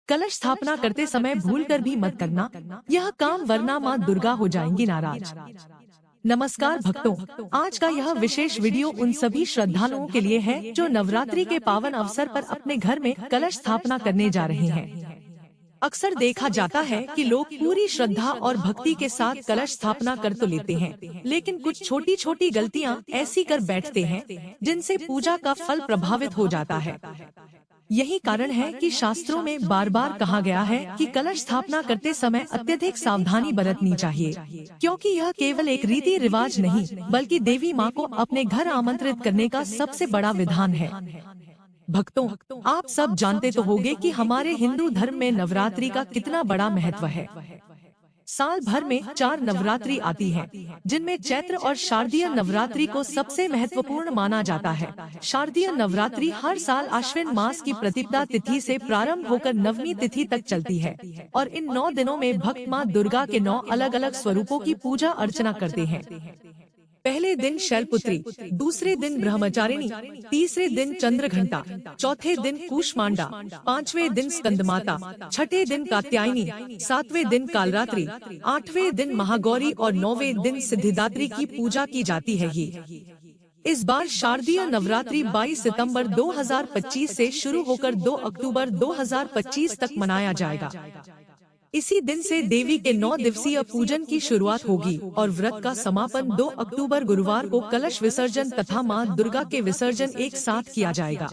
कलश स्थापना करते समय भूलकर भी मत करना यह काम, वरना माँ दुर्गा हो जाएंगी नाराज। नमस्कार भक्तों, आज का यह विशेष वीडियो उन सभी श्रद्धालुओं के लिए है जो नवरात्रि के पावन अवसर पर अपने घर में कलश स्थापना करने जा रहे हैं। अक्सर देखा जाता है कि लोग पूरी श्रद्धा और भक्ति के साथ कलश स्थापना कर तो लेते हैं, लेकिन कुछ छोटी छोटी गलतियां ऐसी कर बैठते हैं जिनसे पूजा का फल प्रभावित हो जाता है। यही कारण है कि शास्त्रों में बार बार कहा गया है कि कलश स्थापना करते समय अत्यधिक सावधानी बरतनी चाहिए, क्योंकि यह केवल एक रीति रिवाज नहीं बल्कि देवी माँ को अपने घर आमंत्रित करने का सबसे बड़ा विधान है। भक्तों, आप सब जानते तो होंगे कि हमारे हिंदू धर्म में नवरात्रि का कितना बड़ा महत्व है। साल भर में 4 नवरात्रि आती हैं, जिनमें चैत्र और शारदीय नवरात्रि को सबसे महत्वपूर्ण माना जाता है। शारदीय नवरात्रि हर साल आश्विन मास की प्रतिपदा तिथि से प्रारंभ होकर नवमी तिथि तक चलती है और इन 9 दिनों में भक्त माँ दुर्गा के 9 अलग अलग स्वरूपों की पूजा अर्चना करते हैं। पहले दिन शैलपुत्री, दूसरे दिन ब्रह्मचारिणी, तीसरे दिन चंद्रघंटा, चौथे दिन कूष्मांडा, पांचवें दिन स्कंदमाता, छठे दिन कात्यायनी, सातवें दिन कालरात्रि, आठवें दिन महागौरी और 9वें दिन सिद्धिदात्री की पूजा की जाती है। इस बार शारदीय नवरात्रि 22 सितंबर 2025 से शुरू होकर 2 अक्टूबर 2025 तक मनाया जाएगा। इसी दिन से देवी के 9 दिवसीय पूजन की शुरुआत होगी और व्रत का समापन 2 अक्टूबर गुरुवार को कलश विसर्जन तथा मां दुर्गा के विसर्जन एक साथ किया जाएगा।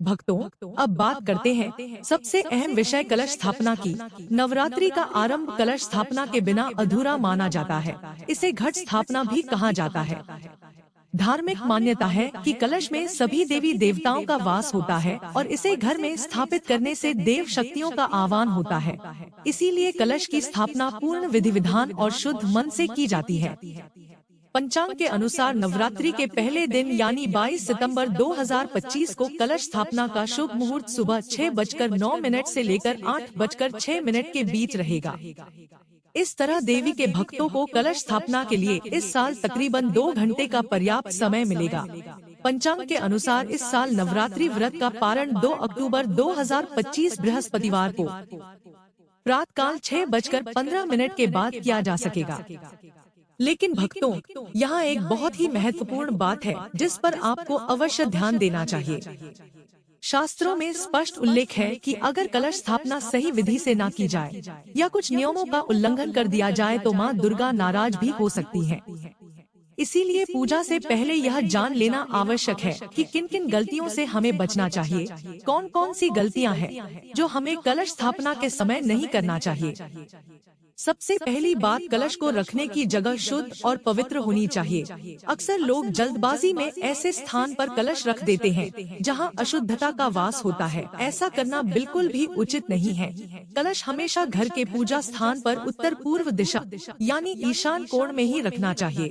भक्तों, अब बात करते हैं सबसे अहम विषय कलश स्थापना की। नवरात्रि का आरंभ कलश स्थापना के बिना अधूरा माना जाता है। इसे घट स्थापना भी कहा जाता है। धार्मिक मान्यता है कि कलश में सभी देवी देवताओं का वास होता है और इसे घर में स्थापित करने से देव शक्तियों का आह्वान होता है। इसीलिए कलश की स्थापना पूर्ण विधि विधान और शुद्ध मन से की जाती है। पंचांग के अनुसार नवरात्रि के पहले दिन यानी 22 सितंबर 2025 को कलश स्थापना का शुभ मुहूर्त सुबह 6:09 से लेकर 8:06 के बीच रहेगा। इस तरह देवी के भक्तों को कलश स्थापना के लिए इस साल तकरीबन 2 घंटे का पर्याप्त समय मिलेगा। पंचांग के अनुसार इस साल नवरात्रि व्रत का पारण 2 अक्टूबर 2025 बृहस्पतिवार को प्रातःकाल 6:15 के बाद किया जा सकेगा। लेकिन भक्तों, यहाँ एक बहुत ही महत्वपूर्ण बात है जिस पर आपको अवश्य ध्यान देना चाहिए। शास्त्रों में स्पष्ट उल्लेख है कि अगर कलश स्थापना सही विधि से ना की जाए या कुछ नियमों का उल्लंघन कर दिया जाए तो मां दुर्गा नाराज भी हो सकती हैं। इसीलिए पूजा से पहले यह जान लेना आवश्यक है कि किन किन गलतियों से हमें बचना चाहिए, कौन कौन सी गलतियां हैं जो हमें कलश स्थापना के समय नहीं करना चाहिए। सबसे पहली बात, कलश को रखने की जगह शुद्ध और पवित्र होनी चाहिए। अक्सर लोग जल्दबाजी में ऐसे स्थान पर कलश रख देते हैं जहां अशुद्धता का वास होता है। ऐसा करना बिल्कुल भी उचित नहीं है। कलश हमेशा घर के पूजा स्थान पर उत्तर पूर्व दिशा यानी ईशान कोण में ही रखना चाहिए।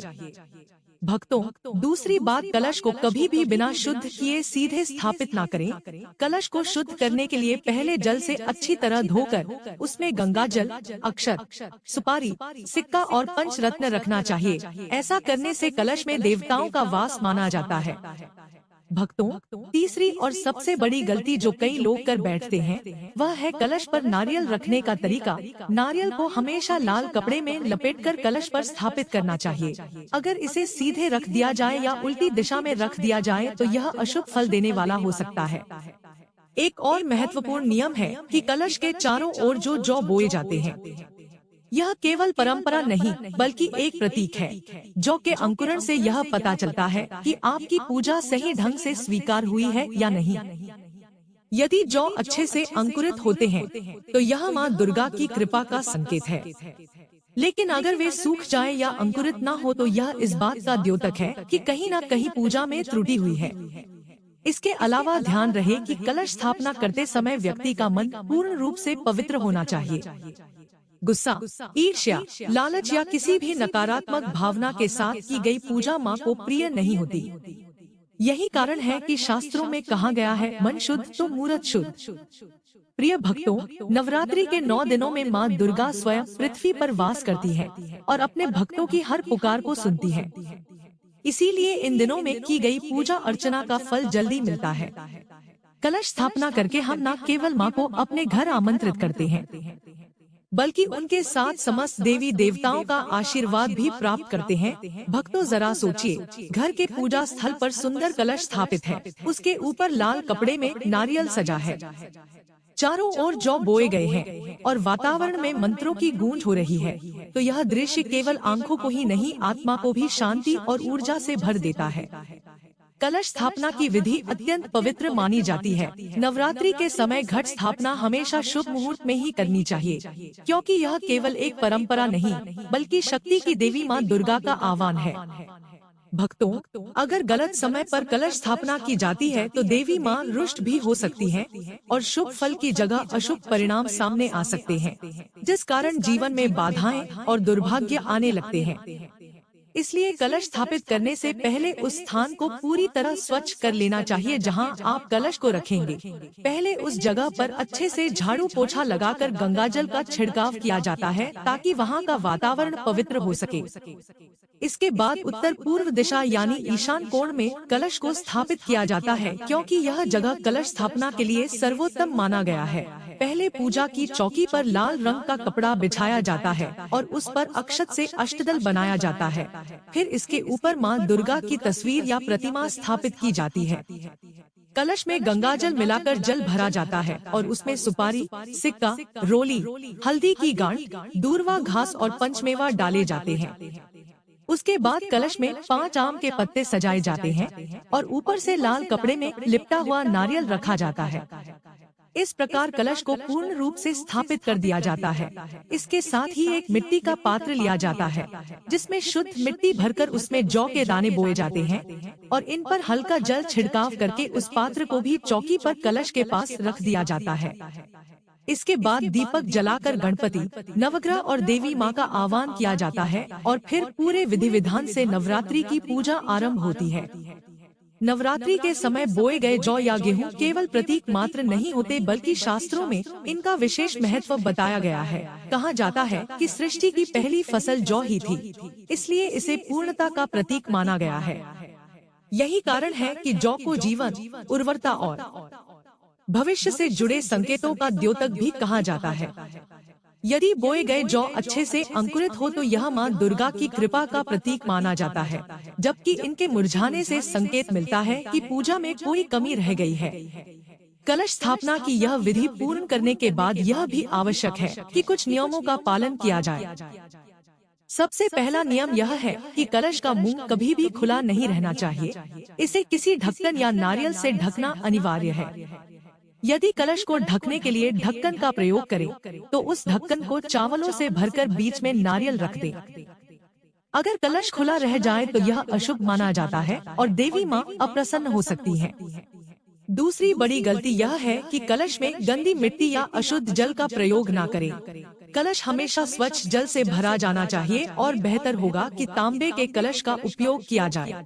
भक्तों, दूसरी बात, कलश को कभी भी बिना शुद्ध किए सीधे स्थापित ना करें। कलश को शुद्ध करने के लिए पहले जल से अच्छी तरह धोकर उसमें गंगा जल, अक्षत, सुपारी, सिक्का और पंचरत्न रखना चाहिए। ऐसा करने से कलश में देवताओं का वास माना जाता है। भक्तों, तीसरी और सबसे बड़ी गलती जो कई लोग कर बैठते हैं वह है कलश पर नारियल रखने का तरीका। नारियल को हमेशा लाल कपड़े में लपेटकर कलश पर स्थापित करना चाहिए। अगर इसे सीधे रख दिया जाए या उल्टी दिशा में रख दिया जाए तो यह अशुभ फल देने वाला हो सकता है। एक और महत्वपूर्ण नियम है कि कलश के चारों ओर जो जौ बोए जाते हैं, यह केवल परंपरा नहीं बल्कि एक प्रतीक है। जौ के अंकुरण से यह पता चलता है कि आपकी पूजा सही ढंग से स्वीकार हुई है या नहीं। यदि जौ अच्छे से अंकुरित होते हैं तो यह मां दुर्गा की कृपा का संकेत है। लेकिन अगर वे सूख जाए या अंकुरित न हो तो यह इस बात का द्योतक है कि कहीं न कहीं पूजा में त्रुटि हुई है। इसके अलावा ध्यान रहे कि कलश स्थापना करते समय व्यक्ति का मन पूर्ण रूप से पवित्र होना चाहिए। गुस्सा, ईर्ष्या, लालच या किसी भी नकारात्मक भावना के साथ की गई पूजा मां को प्रिय नहीं होती। यही कारण है कि शास्त्रों में कहा गया है, मन शुद्ध तो मूरत शुद्ध। प्रिय भक्तों, नवरात्रि के 9 दिनों में मां दुर्गा स्वयं पृथ्वी पर वास करती है और अपने भक्तों की हर पुकार को सुनती है। इसीलिए इन दिनों में की गई पूजा अर्चना का फल जल्दी मिलता है। कलश स्थापना करके हम न केवल माँ को अपने घर आमंत्रित करते हैं, बल्कि उनके साथ समस्त देवी देवताओं का आशीर्वाद भी प्राप्त करते हैं। भक्तों, जरा सोचिए, घर के पूजा स्थल पर सुंदर कलश स्थापित है, उसके ऊपर लाल कपड़े में नारियल सजा है, चारों ओर जौ बोए गए हैं और वातावरण में मंत्रों की गूंज हो रही है, तो यह दृश्य केवल आंखों को ही नहीं, आत्मा को भी शांति और ऊर्जा से भर देता है। कलश स्थापना की विधि अत्यंत पवित्र मानी जाती है। नवरात्रि के समय घट स्थापना हमेशा शुभ मुहूर्त में ही करनी चाहिए, क्योंकि यह केवल एक परंपरा नहीं, बल्कि शक्ति की देवी माँ दुर्गा का आह्वान है। भक्तों, अगर गलत समय पर कलश स्थापना की जाती है तो देवी माँ रुष्ट भी हो सकती हैं और शुभ फल की जगह अशुभ परिणाम सामने आ सकते हैं, जिस कारण जीवन में बाधाएं और दुर्भाग्य आने लगते हैं। इसलिए कलश स्थापित करने से पहले उस स्थान को पूरी तरह स्वच्छ कर लेना चाहिए जहां आप कलश को रखेंगे। पहले उस जगह पर अच्छे से झाड़ू पोछा लगाकर गंगाजल का छिड़काव किया जाता है, ताकि वहां का वातावरण पवित्र हो सके। इसके बाद उत्तर पूर्व दिशा यानी ईशान कोण में कलश को स्थापित किया जाता है, क्योंकि यह जगह कलश स्थापना के लिए सर्वोत्तम माना गया है। पहले पूजा की चौकी पर लाल रंग का कपड़ा बिछाया जाता है और उस पर अक्षत से अष्टदल बनाया जाता है। फिर इसके ऊपर माँ दुर्गा की तस्वीर या प्रतिमा स्थापित की जाती है। कलश में गंगाजल मिलाकर जल भरा जाता है और उसमें सुपारी, सिक्का, रोली, हल्दी की गांठ, दूर्वा घास और पंचमेवा डाले जाते हैं। उसके बाद कलश में 5 आम के पत्ते सजाए जाते हैं और ऊपर से लाल कपड़े में लिपटा हुआ नारियल रखा जाता है। इस प्रकार कलश को पूर्ण रूप से स्थापित कर दिया जाता है। इसके साथ ही एक मिट्टी का पात्र लिया जाता है, जिसमें शुद्ध मिट्टी भरकर उसमें जौ के दाने बोए जाते हैं और इन पर हल्का जल छिड़काव करके उस पात्र को भी चौकी पर कलश के पास रख दिया जाता है। इसके बाद दीपक जलाकर गणपति, नवग्रह और देवी माँ का आह्वान किया जाता है और फिर पूरे विधि विधान से नवरात्रि की पूजा आरंभ होती है। नवरात्रि के समय बोए गए जौ या गेहूं केवल प्रतीक मात्र नहीं होते, बल्कि शास्त्रों में इनका विशेष महत्व बताया गया है। कहा जाता है कि सृष्टि की पहली फसल जौ ही थी, इसलिए इसे पूर्णता का प्रतीक माना गया है। यही कारण है कि जौ को जीवन, उर्वरता और भविष्य से जुड़े संकेतों का द्योतक भी कहा जाता है। यदि बोए गए जौ अच्छे से अंकुरित हो तो यह माँ दुर्गा की कृपा का प्रतीक माना जाता है, जबकि इनके मुरझाने से संकेत मिलता है कि पूजा में कोई कमी रह गई है। कलश स्थापना की यह विधि पूर्ण करने के बाद यह भी आवश्यक है कि कुछ नियमों का पालन किया जाए। सबसे पहला नियम यह है कि कलश का मुंह कभी भी खुला नहीं रहना चाहिए। इसे किसी ढक्कन या नारियल से ढकना अनिवार्य है। यदि कलश को ढकने के लिए ढक्कन का प्रयोग करें, तो उस ढक्कन को चावलों से भरकर बीच में नारियल रख दें। अगर कलश खुला रह जाए तो यह अशुभ माना जाता है और देवी माँ अप्रसन्न हो सकती हैं। दूसरी बड़ी गलती यह है कि कलश में गंदी मिट्टी या अशुद्ध जल का प्रयोग न करें। कलश हमेशा स्वच्छ जल से भरा जाना चाहिए और बेहतर होगा कि तांबे के कलश का उपयोग किया जाए।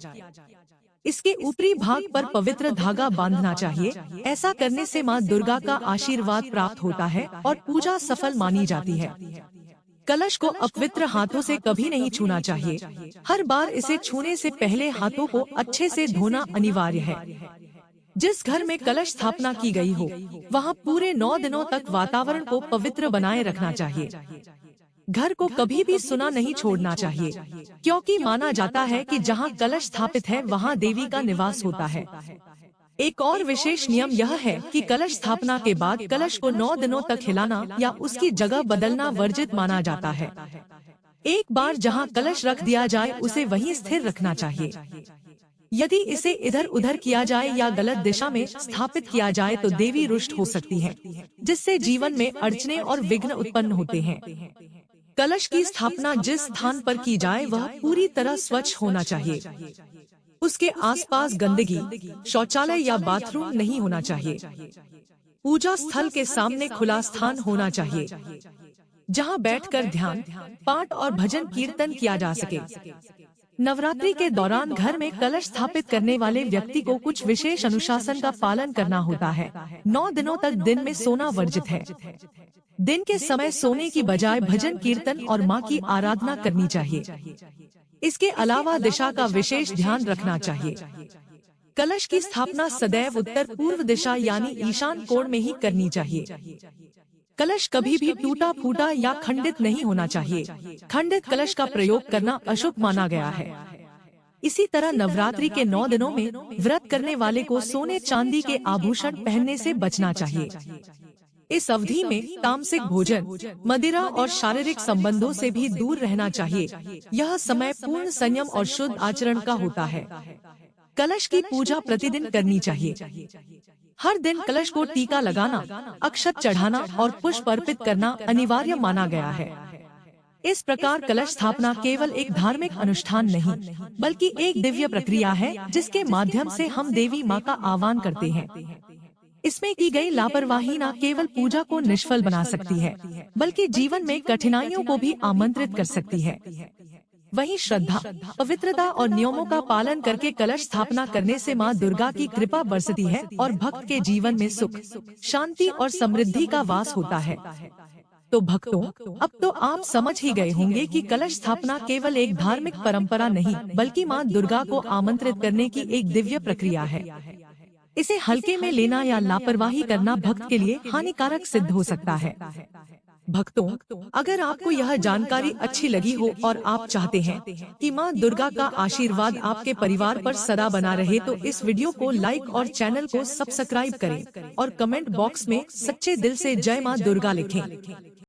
इसके ऊपरी भाग पर पवित्र धागा बांधना चाहिए। ऐसा करने से माँ दुर्गा का आशीर्वाद प्राप्त होता है और पूजा सफल मानी जाती है। कलश को अपवित्र हाथों से कभी नहीं छूना चाहिए। हर बार इसे छूने से पहले हाथों को अच्छे से धोना अनिवार्य है। जिस घर में कलश स्थापना की गई हो, वहाँ पूरे 9 दिनों तक वातावरण को पवित्र बनाए रखना चाहिए। घर को कभी भी सुना नहीं छोड़ना चाहिए, क्योंकि माना जाता है कि जहाँ कलश स्थापित है वहाँ देवी का निवास होता है। एक और विशेष नियम यह है कि कलश स्थापना के बाद कलश को 9 दिनों तक हिलाना या उसकी जगह बदलना वर्जित माना जाता है। एक बार जहाँ कलश रख दिया जाए उसे वहीं स्थिर रखना चाहिए। यदि इसे इधर उधर किया जाए या गलत दिशा में स्थापित किया जाए तो देवी रुष्ट हो सकती है, जिससे जीवन में अड़चने और विघ्न उत्पन्न होते हैं। कलश की स्थापना जिस स्थान पर की जाए वह पूरी तरह स्वच्छ होना चाहिए। उसके आसपास गंदगी, शौचालय या बाथरूम नहीं होना चाहिए। पूजा स्थल के सामने खुला स्थान होना चाहिए, जहां बैठकर ध्यान, पाठ और भजन कीर्तन किया जा सके। नवरात्रि के दौरान घर में कलश स्थापित करने वाले व्यक्ति को कुछ विशेष अनुशासन का पालन करना होता है। 9 दिनों तक दिन में सोना वर्जित है। दिन के समय सोने की बजाय भजन कीर्तन और माँ की आराधना करनी चाहिए। इसके अलावा दिशा का विशेष ध्यान रखना चाहिए। कलश की स्थापना सदैव उत्तर पूर्व दिशा यानी ईशान कोण में ही करनी चाहिए। कलश कभी भी टूटा फूटा या खंडित नहीं होना चाहिए। खंडित कलश का प्रयोग करना अशुभ माना गया है। इसी तरह नवरात्रि के 9 दिनों में व्रत करने वाले को सोने चांदी के आभूषण पहनने से बचना चाहिए। इस अवधि में तामसिक भोजन, मदिरा और शारीरिक संबंधों से भी दूर रहना चाहिए। यह समय पूर्ण संयम और शुद्ध आचरण का होता है। कलश की पूजा प्रतिदिन करनी चाहिए। हर दिन कलश को टीका लगाना, अक्षत चढ़ाना और पुष्प अर्पित करना अनिवार्य माना गया है। इस प्रकार कलश स्थापना केवल एक धार्मिक अनुष्ठान नहीं, बल्कि एक दिव्य प्रक्रिया है जिसके माध्यम से हम देवी माँ का आह्वान करते हैं। इसमें की गई लापरवाही न केवल पूजा को निष्फल बना सकती है, बल्कि जीवन में कठिनाइयों को भी आमंत्रित कर सकती है। वहीं श्रद्धा, पवित्रता और नियमों का पालन करके कलश स्थापना करने से माँ दुर्गा की कृपा बरसती है और भक्त के जीवन में सुख, शांति और समृद्धि का वास होता है। तो भक्तों, अब तो आप समझ ही गए होंगे कि कलश स्थापना केवल एक धार्मिक परंपरा नहीं, बल्कि माँ दुर्गा को आमंत्रित करने की एक दिव्य प्रक्रिया है। इसे हल्के में लेना या लापरवाही करना भक्त के लिए हानिकारक सिद्ध हो सकता है। भक्तों, अगर आपको यह जानकारी अच्छी लगी हो और आप चाहते हैं कि माँ दुर्गा का आशीर्वाद आपके परिवार पर सदा बना रहे, तो इस वीडियो को लाइक और चैनल को सब्सक्राइब करें और कमेंट बॉक्स में सच्चे दिल से जय माँ दुर्गा लिखें।